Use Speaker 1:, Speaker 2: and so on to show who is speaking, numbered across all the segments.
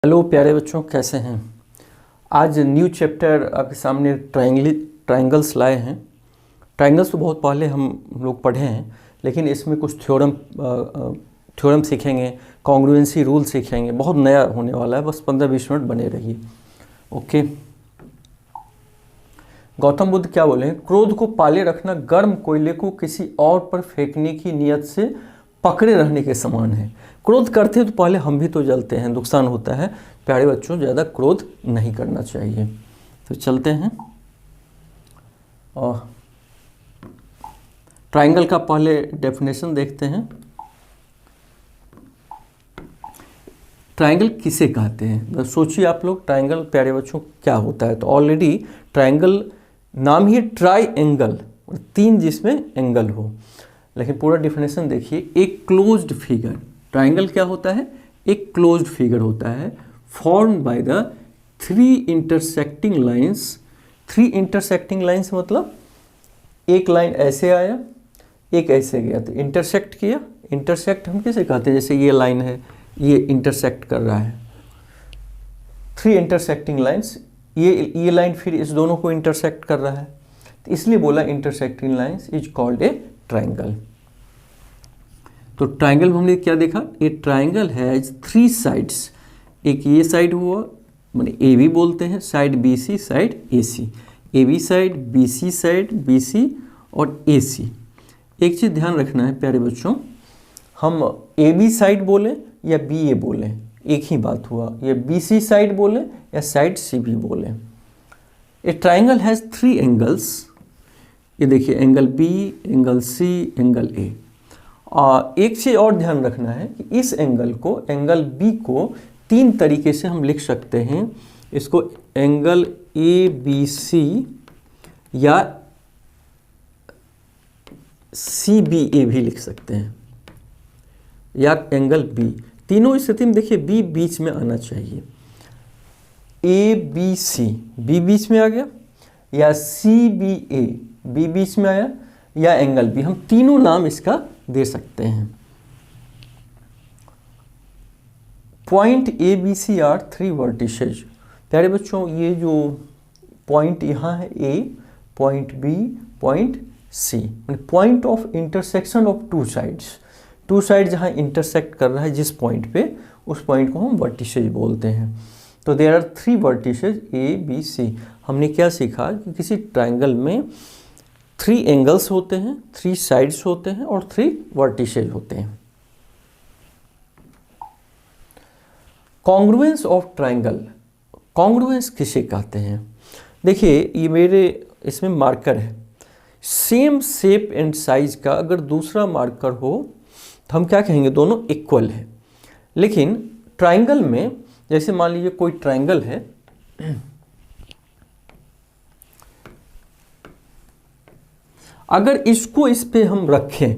Speaker 1: Hello प्यारे बच्चों, कैसे हैं। आज न्यू चैप्टर आपके सामने ट्रायंगल्स लाए हैं। ट्रायंगल्स तो बहुत पहले हम लोग पढ़े हैं, लेकिन इसमें कुछ थ्योरम सीखेंगे, कॉन्ग्रुएंसी रूल सीखेंगे। बहुत नया होने वाला है, बस 15-20 मिनट बने रहिए। ओके। गौतम बुद्ध क्या बोले हैं? क्रोध को पाले रखना गर्म कोयले को किसी और पर फेंकने की नियत से पकड़े रहने के समान है। क्रोध करते हैं तो पहले हम भी तो जलते हैं, नुकसान होता है। प्यारे बच्चों, ज़्यादा क्रोध नहीं करना चाहिए। तो चलते हैं और ट्रायंगल का पहले डेफिनेशन देखते हैं। ट्रायंगल किसे कहते हैं? तो सोचिए आप लोग, ट्रायंगल प्यारे बच्चों क्या होता है। तो ऑलरेडी ट्रायंगल नाम ही ट्राई एंगल, तीन जिसमें एंगल हो। लेकिन पूरा डेफिनेशन देखिए। एक क्लोज्ड फिगर, ट्रायंगल क्या होता है? एक क्लोज्ड फिगर होता है, form by the three intersecting lines. Three intersecting lines मतलब एक लाइन ऐसे आया, एक ऐसे गया, तो इंटरसेक्ट किया। इंटरसेक्ट हम किसे कहते हैं? जैसे ये लाइन है, ये इंटरसेक्ट कर रहा है, थ्री इंटरसेक्टिंग लाइंस। ये लाइन फिर इस दोनों को इंटरसेक्ट कर रहा है, तो इसलिए बोला intersecting lines is called a triangle. तो ट्रायंगल में हमने क्या देखा? A triangle has three sides. एक ये साइड हुआ, माने ए बी बोलते हैं, side B C, side A C. A B side, B C side, B C और ए सी। एक चीज़ ध्यान रखना है प्यारे बच्चों, हम ए बी साइड बोलें या बी ए बोलें, एक ही बात हुआ। या बी सी साइड बोलें या साइड सी बी बोलें। A triangle has three angles. ये देखिए, angle B, angle C, angle A. और एक चीज़ और ध्यान रखना है कि इस एंगल को, एंगल बी को तीन तरीके से हम लिख सकते हैं। इसको एंगल ए बी सी या सी बी ए भी लिख सकते हैं, या एंगल बी। तीनों स्थिति में देखिए बी बीच में आना चाहिए। ए बी सी, बी बीच में आ गया, या सी बी ए, बी बीच में आया, या एंगल बी। हम तीनों नाम इसका दे सकते हैं। Point A B C are three vertices. प्यारे बच्चों, ये जो पॉइंट यहाँ है A, point B, point C, point of intersection of two sides. Two side जहाँ इंटरसेक्ट कर रहा है जिस पॉइंट पे, उस पॉइंट को हम वर्टिसेज बोलते हैं। तो there are three vertices A B C. हमने क्या सीखा कि किसी ट्रायंगल में थ्री एंगल्स होते हैं, थ्री साइड्स होते हैं और थ्री वर्टिसेज होते हैं। Congruence of triangle. कॉन्ग्रुएंस किसे कहते हैं? देखिए, ये मेरे इसमें मार्कर है। सेम शेप एंड साइज का अगर दूसरा मार्कर हो तो हम क्या कहेंगे? दोनों इक्वल है। लेकिन ट्रायंगल में, जैसे मान लीजिए कोई ट्रायंगल है, अगर इसको इस पे हम रखें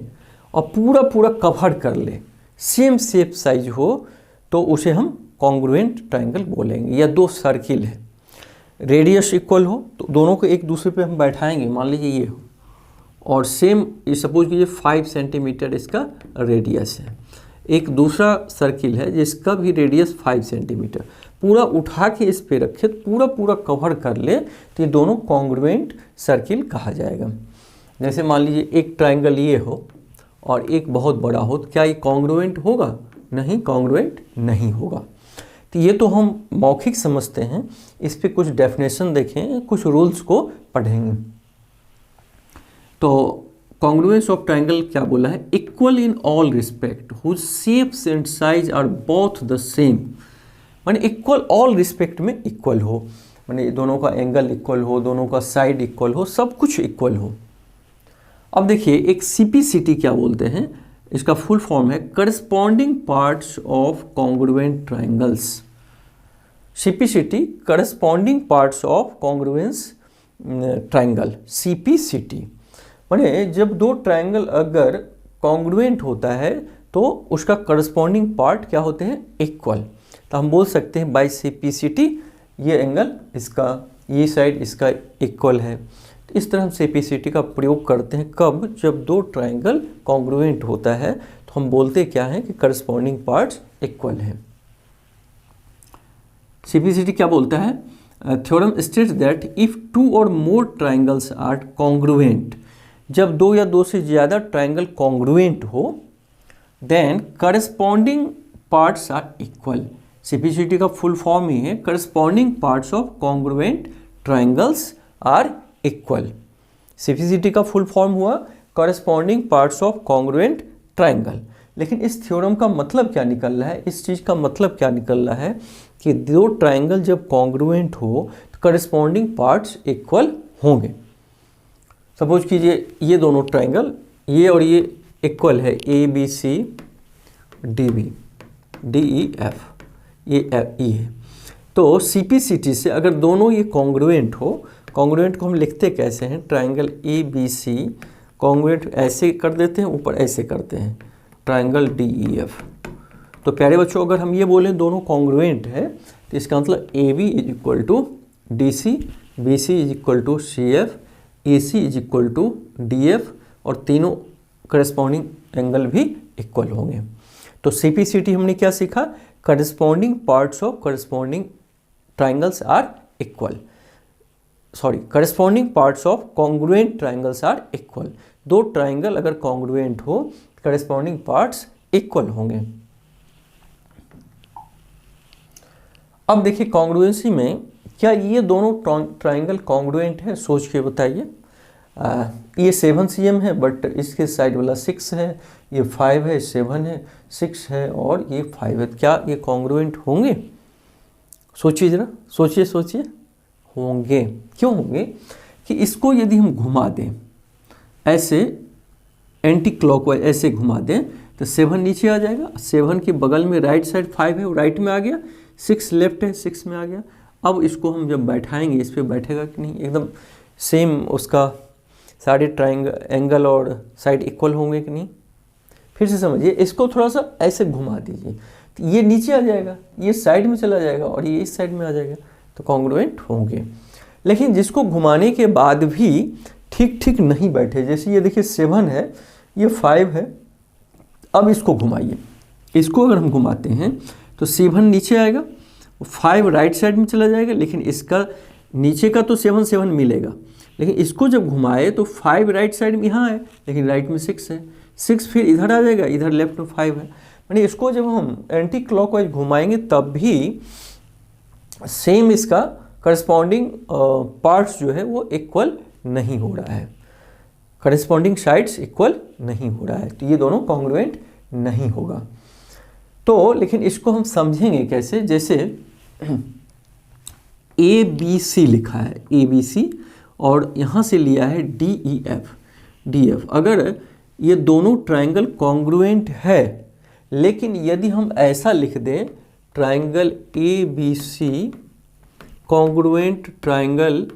Speaker 1: और पूरा पूरा कवर कर ले, सेम शेप साइज हो, तो उसे हम कॉन्ग्रुएंट ट्रायंगल बोलेंगे। या दो सर्किल है, रेडियस इक्वल हो, तो दोनों को एक दूसरे पे हम बैठाएंगे, मान लीजिए ये हो, और सेम सपोज कीजिए 5 सेंटीमीटर इसका रेडियस है। एक दूसरा सर्किल है जिसका भी रेडियस 5 सेंटीमीटर, पूरा उठा के इस पे रखे, पूरा पूरा कवर कर ले, तो ये दोनों कॉन्ग्रुएंट सर्किल कहा जाएगा। जैसे मान लीजिए एक ट्रायंगल ये हो और एक बहुत बड़ा हो, तो क्या ये कॉन्ग्रुएंट होगा? नहीं, कॉन्ग्रुएंट नहीं होगा। तो ये तो हम मौखिक समझते हैं, इस पे कुछ डेफिनेशन देखें, कुछ रूल्स को पढ़ेंगे। तो कॉन्ग्रुएंस ऑफ ट्रायंगल क्या बोला है? Equal in all respect whose shapes and size are both the same. माने इक्वल ऑल रिस्पेक्ट में इक्वल हो, माने दोनों का एंगल इक्वल हो, दोनों का साइड इक्वल हो, सब कुछ इक्वल हो। अब देखिए, एक सीपीसीटी क्या बोलते हैं? इसका फुल फॉर्म है corresponding parts of congruent triangles. CPCT, corresponding parts of congruence triangle, CPCT. माने जब दो ट्रायंगल अगर कॉन्ग्रुएंट होता है तो उसका करस्पॉन्डिंग पार्ट क्या होते हैं? इक्वल। तो हम बोल सकते हैं बाय सीपीसीटी ये एंगल इसका, ये साइड इसका इक्वल है। तो इस तरह हम सीपीसीटी का प्रयोग करते हैं कब? जब दो ट्रायंगल कॉन्ग्रुएंट होता है तो हम बोलते क्या हैं कि करस्पॉन्डिंग पार्ट्स इक्वल हैं। CPCT क्या बोलता है? Theorem states that if two और मोर ट्राइंगल्स आर कॉन्ग्रुएंट, जब दो या दो से ज़्यादा ट्राइंगल कॉन्ग्रुएंट हो, then corresponding parts are equal. CPCT का फुल फॉर्म ही है corresponding parts of congruent triangles are equal. CPCT का फुल फॉर्म हुआ corresponding parts of congruent triangle. लेकिन इस थ्योरम का मतलब क्या निकल रहा है, इस चीज़ का मतलब क्या निकल रहा है कि दो ट्राइंगल जब कॉन्ग्रुएंट हो तो करस्पॉन्डिंग पार्ट्स इक्वल होंगे। सपोज कीजिए ये दोनों ट्राइंगल, ये और ये इक्वल है, ABC DB DEF, ये E है। तो CPCT से अगर दोनों ये कॉन्ग्रुएंट हो, कॉन्ग्रुएंट को हम लिखते कैसे हैं? ट्राइंगल ABC कॉन्ग्रुएंट ऐसे कर देते हैं, ऊपर ऐसे करते हैं, ट्राइंगल DEF। तो प्यारे बच्चों, अगर हम ये बोलें दोनों कॉन्ग्रुएंट है तो इसका मतलब AB is equal to DC, BC is equal to CF, AC is equal to DF, और तीनों करस्पॉन्डिंग एंगल भी इक्वल होंगे। तो CPCT हमने क्या सीखा? Corresponding parts of corresponding triangles are equal, sorry, corresponding parts of congruent triangles are equal. दो triangle अगर कॉन्ग्रुएंट हो, करस्पॉन्डिंग पार्ट्स इक्वल होंगे। अब देखिए कॉन्ग्रुएंसी में क्या ये दोनों ट्राइंगल कॉन्ग्रुएंट है? सोच के बताइए। ये 7 cm है बट इसके साइड वाला 6 है, ये 5 है, 7 है, 6 है और ये 5 है। क्या ये कॉन्ग्रुएंट होंगे? सोचिए जरा, सोचिए। होंगे। क्यों होंगे? कि इसको यदि हम घुमा दें ऐसे एंटी क्लॉकवाइज, ऐसे घुमा दें तो 7 नीचे आ जाएगा, 7 के बगल में राइट साइड 5 है, वो राइट में आ गया, 6 लेफ्ट है, 6 में आ गया। अब इसको हम जब बैठाएंगे, इस पर बैठेगा कि नहीं? एकदम सेम, उसका सारे ट्राइंगल एंगल और साइड इक्वल होंगे कि नहीं? फिर से समझिए, इसको थोड़ा सा ऐसे घुमा दीजिए तो ये नीचे आ जाएगा, ये साइड में चला जाएगा और ये इस साइड में आ जाएगा, तो कॉन्ग्रुएंट होंगे। लेकिन जिसको घुमाने के बाद भी ठीक नहीं बैठे, जैसे ये देखिए 7 है, ये 5 है, अब इसको घुमाइए, इसको अगर हम घुमाते हैं तो 7 नीचे आएगा, 5 राइट साइड में चला जाएगा, लेकिन इसका नीचे का तो 7 मिलेगा, लेकिन इसको जब घुमाए तो 5 राइट साइड में यहाँ है, लेकिन राइट में 6 है, 6 फिर इधर आ जाएगा, इधर लेफ्ट में 5 है। यानी इसको जब हम एंटी क्लॉकवाइज घुमाएंगे तब भी सेम इसका करस्पॉन्डिंग पार्ट्स जो है वो इक्वल नहीं हो रहा है, करस्पॉन्डिंग साइड्स इक्वल नहीं हो रहा है, तो ये दोनों कॉन्ग्रुएंट नहीं होगा। तो लेकिन इसको हम समझेंगे कैसे? जैसे ABC लिखा है, ABC, और यहाँ से लिया है DEF। अगर ये दोनों ट्राइंगल कॉन्ग्रुएंट है, लेकिन यदि हम ऐसा लिख दें triangle ABC congruent triangle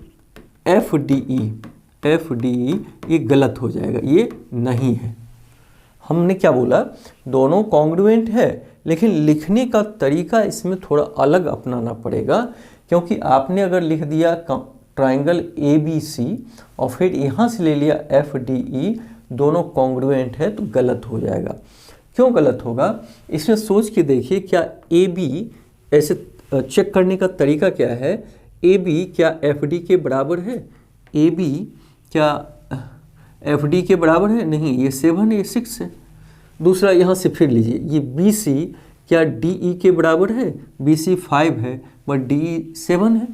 Speaker 1: FDE, ये गलत हो जाएगा, ये नहीं है। हमने क्या बोला? दोनों कॉन्ग्रुएंट है, लेकिन लिखने का तरीका इसमें थोड़ा अलग अपनाना पड़ेगा, क्योंकि आपने अगर लिख दिया ट्राइंगल ABC और फिर यहाँ से ले लिया FDE, दोनों कॉन्ग्रुएंट है, तो गलत हो जाएगा। क्यों गलत होगा? इसमें सोच के देखिए, क्या AB, ऐसे चेक करने का तरीका क्या है, AB क्या FD के बराबर है? AB क्या FD के बराबर है? नहीं, ये 7 है, ये 6 है। दूसरा यहाँ से फिर लीजिए, ये BC क्या DE के बराबर है? BC 5 है बट DE 7 है।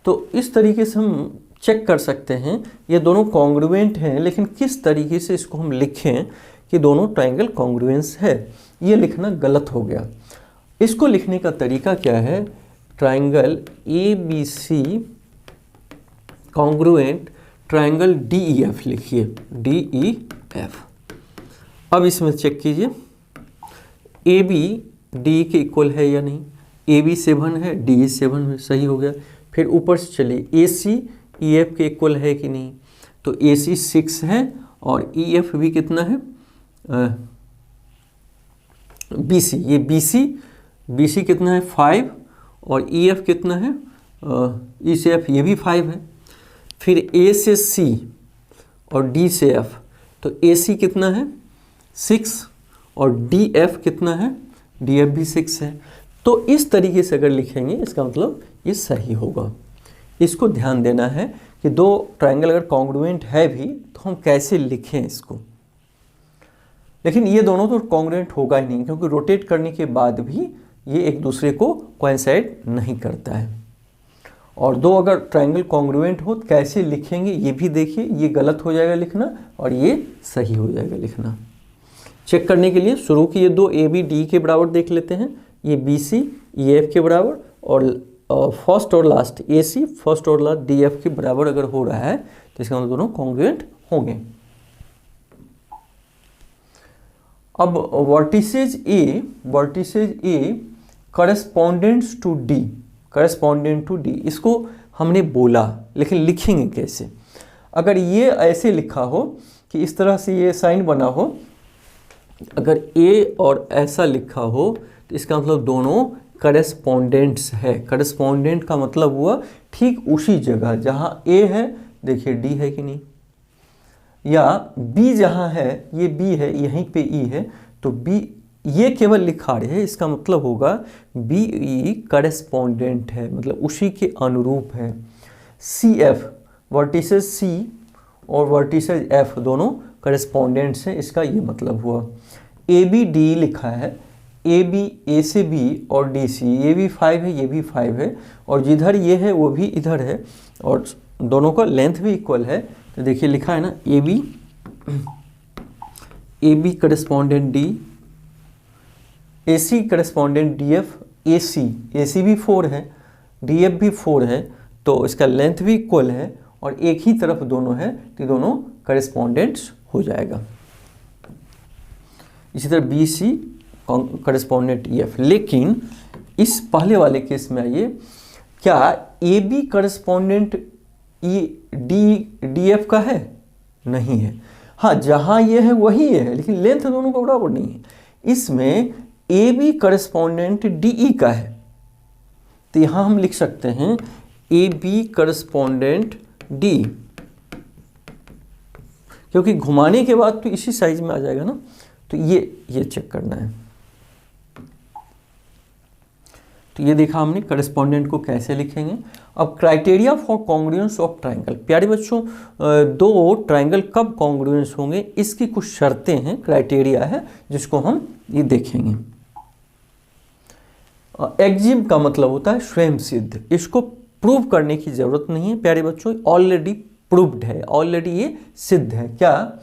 Speaker 1: तो इस तरीके से हम चेक कर सकते हैं ये दोनों कॉन्ग्रुएंट हैं, लेकिन किस तरीके से इसको हम लिखें कि दोनों ट्राइंगल कॉन्ग्रुएंस है, ये लिखना गलत हो गया। इसको लिखने का तरीका क्या है? Triangle ABC congruent triangle DEF लिखिए, DEF। अब इसमें चेक कीजिए AB DE के इक्वल है या नहीं। AB 7 है, DE 7 है, सही हो गया। फिर ऊपर से चलिए AC EF के इक्वल है कि नहीं, तो AC 6 है और EF भी कितना है? BC, ये BC कितना है? 5, और EF कितना है? E से F, ये भी 5 है। फिर A से C और D से F, तो AC कितना है? 6, और DF कितना है? DF भी 6 है। तो इस तरीके से अगर लिखेंगे इसका मतलब ये सही होगा। इसको ध्यान देना है कि दो ट्रायंगल अगर कॉन्ग्रुएंट है भी तो हम कैसे लिखें इसको। लेकिन ये दोनों तो कॉन्ग्रुएंट होगा ही नहीं, क्योंकि रोटेट करने के बाद भी ये एक दूसरे को कोइंसाइड नहीं करता है। और दो अगर ट्रायंगल कॉन्ग्रुएंट हो तो कैसे लिखेंगे ये भी देखिए। ये गलत हो जाएगा लिखना और ये सही हो जाएगा लिखना। चेक करने के लिए शुरू की ये दो ए बी डी के बराबर देख लेते हैं। ये बी सी ई एफ के बराबर और फर्स्ट और लास्ट ए सी फर्स्ट और लास्ट डी एफ के बराबर अगर हो रहा है तो इसका मतलब दोनों कॉन्ग्रुएंट होंगे। अब vertices A correspondents to D, इसको हमने बोला लेकिन लिखेंगे कैसे। अगर ये ऐसे लिखा हो कि इस तरह से ये साइन बना हो, अगर ए और ऐसा लिखा हो तो इसका मतलब दोनों करस्पॉन्डेंट्स है। करस्पॉन्डेंट का मतलब हुआ ठीक उसी जगह जहाँ ए है देखिए डी है कि नहीं, या बी जहाँ है ये बी है यहीं पे ई है तो बी ये केवल लिखा रहे हैं, इसका मतलब होगा बी ई करस्पॉन्डेंट है, मतलब उसी के अनुरूप है। सी एफ वर्टिसेस सी और वर्टिसेस एफ दोनों करस्पॉन्डेंट्स हैं, इसका ये मतलब हुआ। ए बी डी लिखा है, ए बी ए से बी और डी सी, ये भी 5 है ये भी 5 है और जिधर ये है वो भी इधर है और दोनों का लेंथ भी इक्वल है। तो देखिए लिखा है ना A B correspondent D, A C correspondent D F, A C भी 4 है डी एफ भी 4 है तो इसका लेंथ भी इक्वल है और एक ही तरफ दोनों है तो दोनों करस्पॉन्डेंट्स हो जाएगा। इसी तरह B C correspondent E F. लेकिन इस पहले वाले केस में आइए, क्या A B correspondent E D F का है? नहीं है। हाँ जहाँ ये है वही है लेकिन लेंथ दोनों का बराबर नहीं है। इसमें A B correspondent D E का है तो यहाँ हम लिख सकते हैं ए बी करस्पॉन्डेंट डी, क्योंकि घुमाने के बाद तो इसी साइज में आ जाएगा ना। तो ये चेक करना है। तो ये देखा हमने करस्पॉन्डेंट को कैसे लिखेंगे। अब criteria for congruence of triangle. प्यारे बच्चों दो ट्रायंगल कब कॉन्ग्रुएंस होंगे इसकी कुछ शर्तें हैं, क्राइटेरिया है जिसको हम ये देखेंगे। एक्जिम का मतलब होता है स्वयं सिद्ध, इसको प्रूव करने की जरूरत नहीं है प्यारे बच्चों, ऑलरेडी प्रूव्ड है, ऑलरेडी ये सिद्ध है। क्या?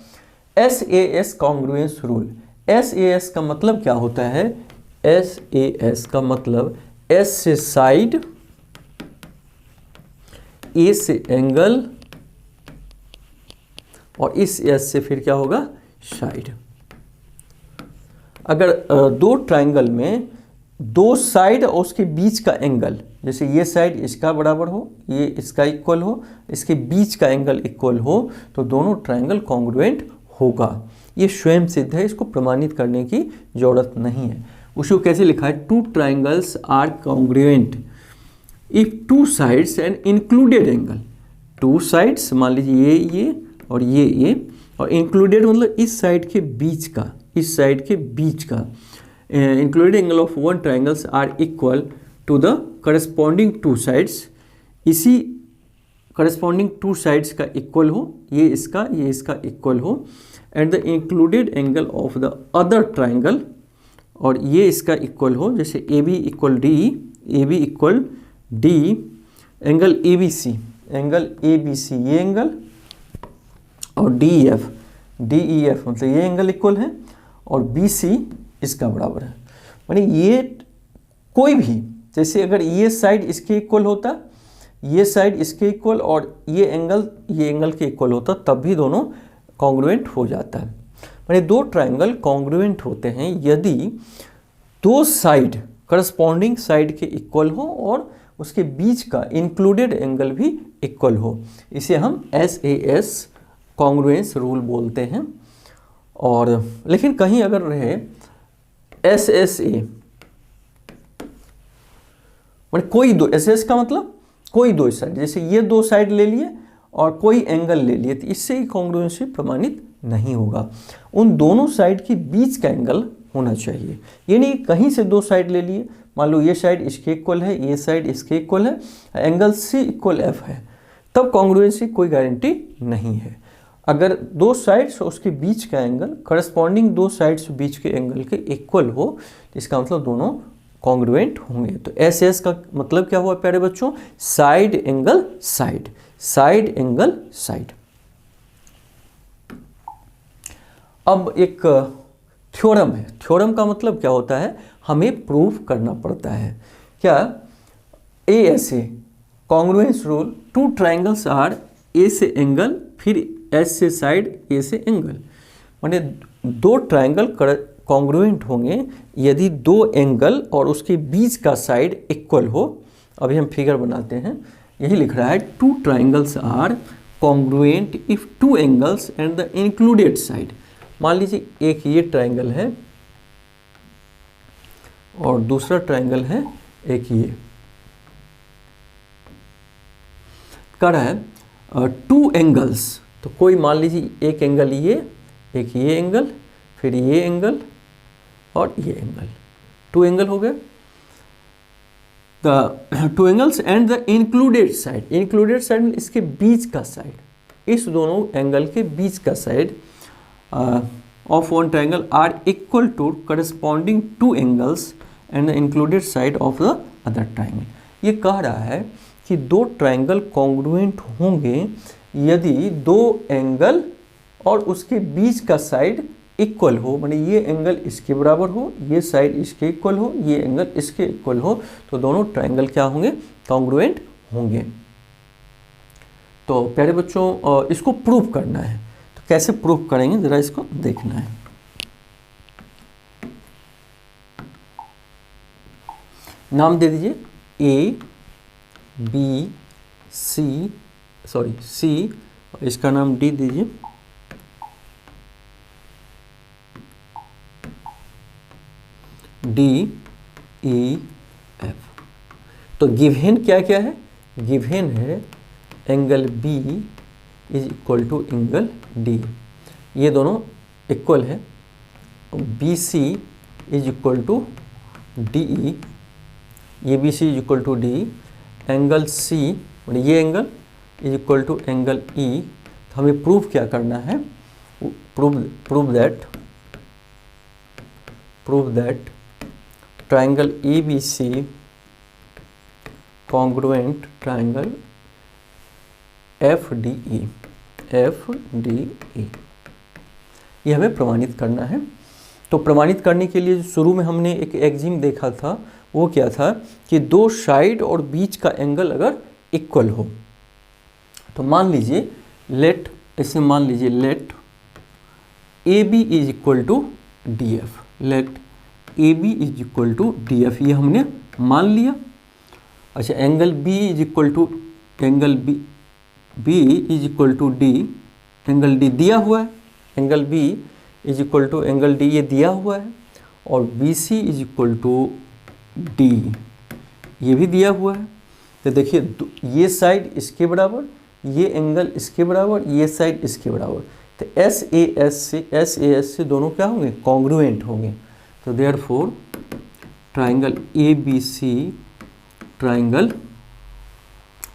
Speaker 1: SAS congruence rule. SAS का मतलब क्या होता है? SAS का मतलब S से साइड, A से एंगल और इस S से फिर क्या होगा? साइड। अगर दो ट्रायंगल में दो साइड और उसके बीच का एंगल, जैसे ये साइड इसका बराबर हो, ये इसका इक्वल हो, इसके बीच का एंगल इक्वल हो तो दोनों ट्रायंगल कॉन्ग्रुएंट होगा। ये स्वयं सिद्ध है, इसको प्रमाणित करने की जरूरत नहीं है। उसको कैसे लिखा है? Two triangles are congruent if two sides and included angle. Two sides मान लीजिए ये और ये और इंक्लूडेड मतलब इस साइड के बीच का, इस साइड के बीच का included angle of one triangles are equal to the corresponding two sides. इसी करस्पॉन्डिंग टू साइड्स का इक्वल हो, ये इसका इक्वल हो and the included angle of the other triangle, और ये इसका इक्वल हो, जैसे A B equal D, A B equal D, angle A B C, angle A B C ये एंगल और डी ई एफ मतलब ये एंगल इक्वल है और बी सी इसका बराबर है। माने ये कोई भी, जैसे अगर ये साइड इसके इक्वल होता, ये साइड इसके इक्वल और ये एंगल के इक्वल होता तब भी दोनों कॉन्ग्रुएंट हो जाता है। माने दो ट्रायंगल कॉन्ग्रुएंट होते हैं यदि दो साइड करस्पॉन्डिंग साइड के इक्वल हो और उसके बीच का इंक्लूडेड एंगल भी इक्वल हो। इसे हम SAS कॉन्ग्रुएंस रूल बोलते हैं। और लेकिन कहीं अगर रहे SSA, माने कोई दो, SS का मतलब कोई दो साइड, जैसे ये दो साइड ले लिए और कोई एंगल ले लिए तो इससे ही कॉन्ग्रुएंसी प्रमाणित नहीं होगा। उन दोनों साइड के बीच का एंगल होना चाहिए। ये नहीं कहीं से दो साइड ले लिए, मान लो ये साइड इसके इक्वल है, ये साइड इसके इक्वल है, एंगल सी इक्वल एफ है, तब कॉन्ग्रुएंस की कोई गारंटी नहीं है। अगर दो साइड्स उसके बीच का एंगल करस्पॉन्डिंग दो साइड्स बीच के एंगल के इक्वल हो, इसका मतलब दोनों कॉन्ग्रुएंट होंगे। तो एस एस का मतलब क्या हुआ प्यारे बच्चों? Side angle side, side angle side. अब एक थ्योरम है। थ्योरम का मतलब क्या होता है? हमें प्रूव करना पड़ता है। क्या? ए ऐसे congruence rule, two triangles are A से एंगल फिर एस से साइड ए से एंगल, माने दो ट्राइंगल कॉन्ग्रुएंट होंगे यदि दो एंगल और उसके बीच का साइड इक्वल हो। अभी हम फिगर बनाते हैं, यही लिख रहा है two triangles are congruent if two angles and the included side. मान लीजिए एक ये ट्राइंगल है और दूसरा ट्राइंगल है एक ये, कह रहा है टू एंगल्स, तो कोई मान लीजिए एक एंगल ये, एक ये एंगल, फिर ये एंगल और ये एंगल, टू एंगल हो गए। The two angles and the included side, included side इसके बीच का साइड, इस दोनों एंगल के बीच का side of one triangle are equal to corresponding two angles and the included side of the other triangle. ये कह रहा है कि दो ट्राइंगल कॉन्ग्रुएंट होंगे यदि दो एंगल और उसके बीच का साइड इक्वल हो, माने ये एंगल इसके बराबर हो, ये साइड इसके इक्वल हो, ये एंगल इसके इक्वल हो, तो दोनों ट्राइंगल क्या होंगे? कॉन्ग्रुएंट होंगे। तो प्यारे बच्चों इसको प्रूव करना है, तो कैसे प्रूव करेंगे जरा इसको देखना है। नाम दे दीजिए ए बी सी, सॉरी सी, इसका नाम डी दीजिए, डी ई एफ। तो गिवन क्या क्या है? गिवन है angle B is equal to angle D, ये दोनों इक्वल है। B C is equal to D E, ये B C is equal to D, angle C ये angle is equal to angle E. तो हमें प्रूव क्या करना है? Prove that triangle A B C congruent triangle F D E, ये हमें प्रमाणित करना है। तो प्रमाणित करने के लिए शुरू में हमने एक एक्जिम देखा था, वो क्या था कि दो साइड और बीच का एंगल अगर इक्वल हो, तो मान लीजिए लेट, इसे मान लीजिए let A B is equal to D F, let A B is equal to D F, ये हमने मान लिया। अच्छा, angle B is equal to angle B is equal to D, angle D दिया हुआ है, angle B is equal to angle D ये दिया हुआ है, और B C is equal to D ये भी दिया हुआ है। तो देखिए ये साइड इसके बराबर, ये एंगल इसके बराबर, ये साइड इसके बराबर, तो एस ए एस से दोनों क्या होंगे? कॉन्ग्रुएंट होंगे। तो therefore triangle A B C triangle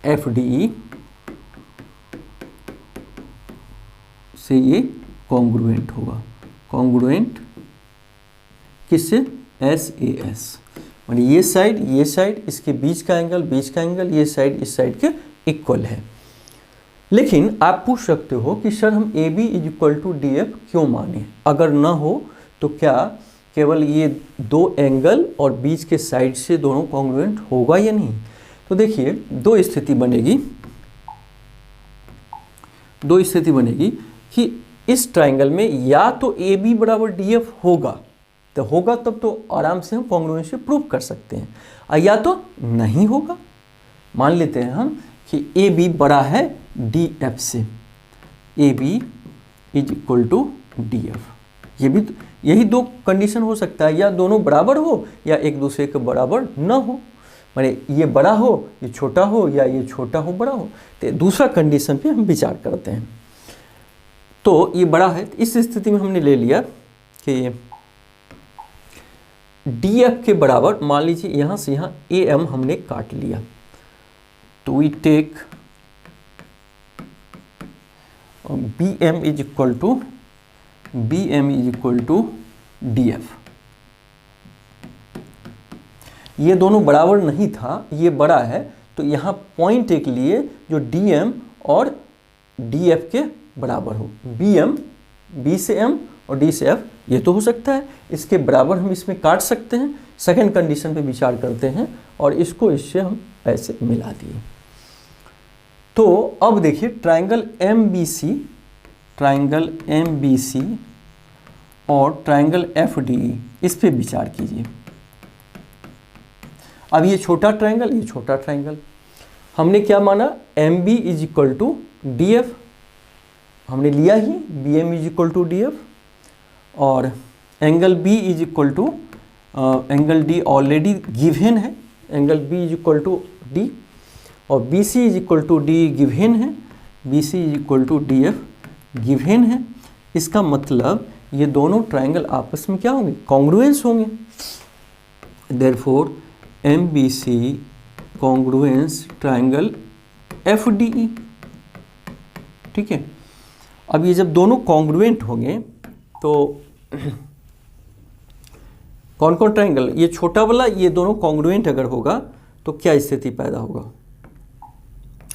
Speaker 1: F D E से ये कॉन्ग्रुएंट होगा। कॉन्ग्रुएंट किससे? एस ए एस, माने ये साइड इसके बीच का एंगल, ये साइड इस साइड के इक्वल है। लेकिन आप पूछ सकते हो कि सर हम A B is equal to D F क्यों माने? अगर ना हो तो क्या केवल ये दो एंगल और बीच के साइड से दोनों कॉन्ग्रुएंट होगा या नहीं? तो देखिए दो स्थिति बनेगी कि इस ट्राइंगल में या तो ए बी बराबर डी एफ होगा, तो होगा तब तो आराम से हम कॉन्ग्रुएंसी प्रूव कर सकते हैं, और या तो नहीं होगा। मान लेते हैं हम कि ए बी बड़ा है डी एफ से, A B is equal to D F, यही दो कंडीशन हो सकता है, या दोनों बराबर हो या एक दूसरे के बराबर न हो, माने ये बड़ा हो ये छोटा हो, या ये छोटा हो बड़ा हो। तो दूसरा कंडीशन पे हम विचार करते हैं। तो ये बड़ा है, तो इस स्थिति में हमने ले लिया कि डी एफ के बराबर, मान लीजिए यहाँ से यहाँ ए एम हमने काट लिया, तो we take B M is equal to D F. ये दोनों बराबर नहीं था, ये बड़ा है, तो यहाँ पॉइंट एक लिए जो डी एम और डी एफ के बराबर हो। बी एम, बी से एम और डी से एफ, ये तो हो सकता है, इसके बराबर हम इसमें काट सकते हैं। सेकंड कंडीशन पे विचार करते हैं और इसको इससे हम ऐसे मिला दिए। तो अब देखिए ट्राइंगल एम बी सी और ट्राइंगल एफ डी ई, इस पे विचार कीजिए। अब ये छोटा ट्राइंगल, ये छोटा ट्राइंगल, हमने क्या माना, M B is equal to D F, हमने लिया ही B M is equal to D F, और angle B is equal to angle D already given है, angle B is equal to D, और B C is equal to D given है, B C is equal to D F given है। इसका मतलब ये दोनों triangle आपस में क्या होंगे, कॉन्ग्रुएंस होंगे। Therefore M B C congruence triangle F D E. ठीक है, अब ये जब दोनों कॉन्ग्रुएंट होंगे तो कौन कौन ट्राइंगल, ये छोटा वाला, ये दोनों कॉन्ग्रुएंट अगर होगा तो क्या स्थिति पैदा होगा,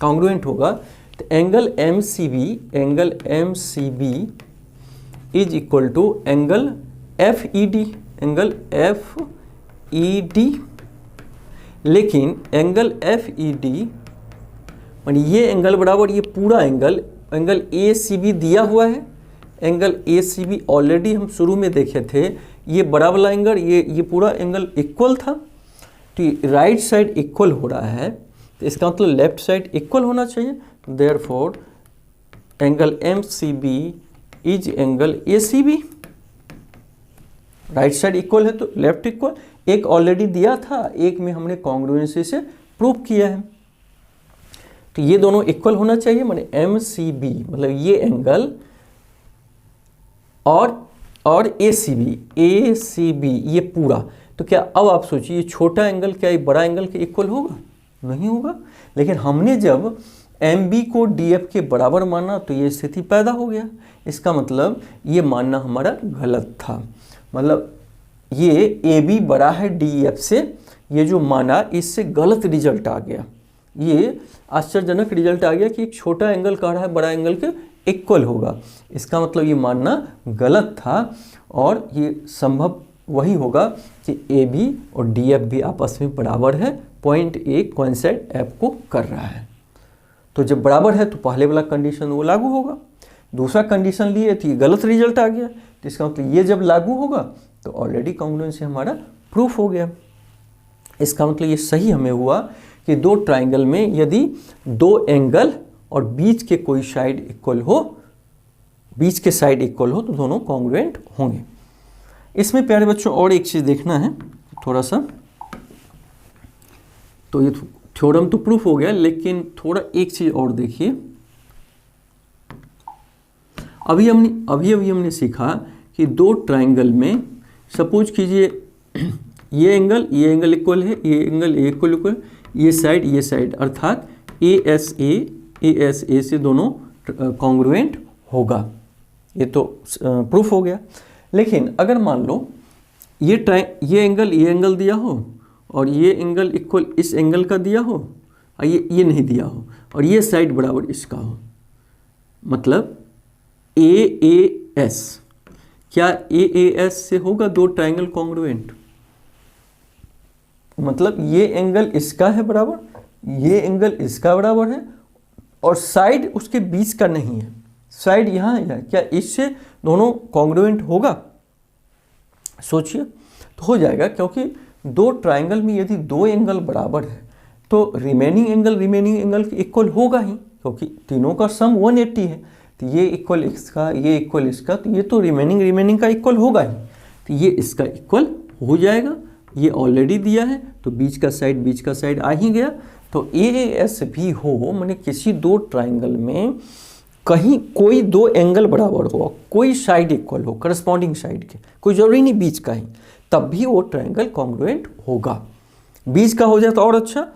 Speaker 1: कॉन्ग्रुएंट होगा, तो angle M C B is equal to angle F E D, angle F E D. लेकिन एंगल एफ ई डी मानी ये एंगल बराबर ये पूरा angle, angle A C B दिया हुआ है, angle A C B already हम शुरू में देखे थे, ये बड़ा वाला एंगल, ये पूरा एंगल इक्वल था, तो राइट साइड इक्वल हो रहा है, तो इसका मतलब लेफ्ट साइड इक्वल होना चाहिए। Therefore angle M C B is angle A C B, right side equal है तो लेफ्ट इक्वल, एक ऑलरेडी दिया था, एक में हमने कॉन्ग्रुएंसी से प्रूव किया है, तो ये दोनों इक्वल होना चाहिए। माने एम सी बी मतलब ये एंगल और ए सी बी ये पूरा, तो क्या अब आप सोचिए ये छोटा एंगल क्या ये बड़ा एंगल के इक्वल होगा, नहीं होगा। लेकिन हमने जब एम बी को डी एफ के बराबर माना तो ये स्थिति पैदा हो गया। इसका मतलब ये मानना हमारा गलत था, मतलब ये ए बी बड़ा है डी एफ से, ये जो माना इससे गलत रिजल्ट आ गया, ये आश्चर्यजनक रिजल्ट आ गया कि एक छोटा एंगल कह रहा है बड़ा एंगल के इक्वल होगा। इसका मतलब ये मानना गलत था और ये संभव वही होगा कि ए बी और डी एफ भी आपस में बराबर है, पॉइंट ए कोइंसाइड एफ को कर रहा है। तो जब बराबर है तो पहले वाला कंडीशन वो लागू होगा, दूसरा कंडीशन लिए तो ये गलत रिजल्ट आ गया, तो इसका मतलब ये जब लागू होगा तो ऑलरेडी कॉन्ग्रुएंसी हमारा प्रूफ हो गया। इसका मतलब ये सही हमें हुआ कि दो ट्राइंगल में यदि दो एंगल और बीच के कोई साइड इक्वल हो, बीच के साइड इक्वल हो तो दोनों कॉन्ग्रुएंट होंगे। इसमें प्यारे बच्चों और एक चीज़ देखना है थोड़ा सा, तो ये थ्योरम तो प्रूफ हो गया, लेकिन थोड़ा एक चीज़ और देखिए। अभी हमने सीखा कि दो ट्राइंगल में सपोज कीजिए ये एंगल इक्वल है, ये एंगल इक्वल, ये साइड, अर्थात ए एस ए से दोनों कॉन्ग्रुएंट होगा, ये तो प्रूफ हो गया। लेकिन अगर मान लो ये एंगल दिया हो और ये एंगल इक्वल इस एंगल का दिया हो और ये नहीं दिया हो और ये साइड बराबर इसका हो, मतलब ए एस, क्या ए एस से होगा दो ट्राइंगल कॉन्ग्रुएंट? मतलब ये एंगल इसका है बराबर, ये एंगल इसका बराबर है और साइड उसके बीच का नहीं है, साइड यहाँ है, क्या इससे दोनों कॉन्ग्रुएंट होगा? सोचिए, तो हो जाएगा, क्योंकि दो ट्राइंगल में यदि दो एंगल बराबर है तो रिमेनिंग एंगल के इक्वल होगा ही, क्योंकि तीनों का सम 180 है, तो ये इक्वल इसका, ये इक्वल इसका, तो ये तो रिमेनिंग का इक्वल होगा ही, तो ये इसका इक्वल हो जाएगा। ये ऑलरेडी दिया है तो बीच का साइड आ ही गया। तो ए एस भी हो, माने किसी दो ट्राइंगल में कहीं कोई दो एंगल बराबर हो, कोई साइड इक्वल हो करस्पॉन्डिंग साइड के, कोई जरूरी नहीं बीच का ही, तब भी वो ट्रायंगल कॉन्ग्रुएंट होगा। बीच का हो जाए तो और अच्छा,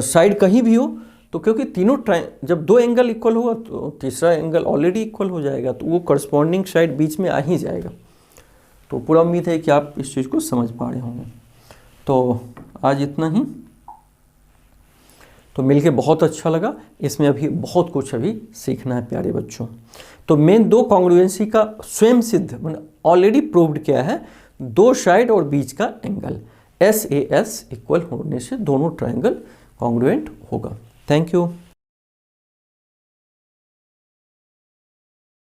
Speaker 1: साइड कहीं भी हो तो, क्योंकि तीनों जब दो एंगल इक्वल होगा तो तीसरा एंगल ऑलरेडी इक्वल हो जाएगा, तो वो करस्पॉन्डिंग साइड बीच में आ ही जाएगा। तो पूरा उम्मीद है कि आप इस चीज़ को समझ पा रहे होंगे। तो आज इतना ही। तो मिलके बहुत अच्छा लगा। इसमें अभी बहुत कुछ अभी सीखना है प्यारे बच्चों। तो मेन दो कॉन्ग्रुएंसी का स्वयं सिद्ध मैंने ऑलरेडी प्रूव्ड किया है, दो साइड और बीच का एंगल SAS इक्वल होने से दोनों ट्रायंगल कॉन्ग्रुएंट होगा। Thank you.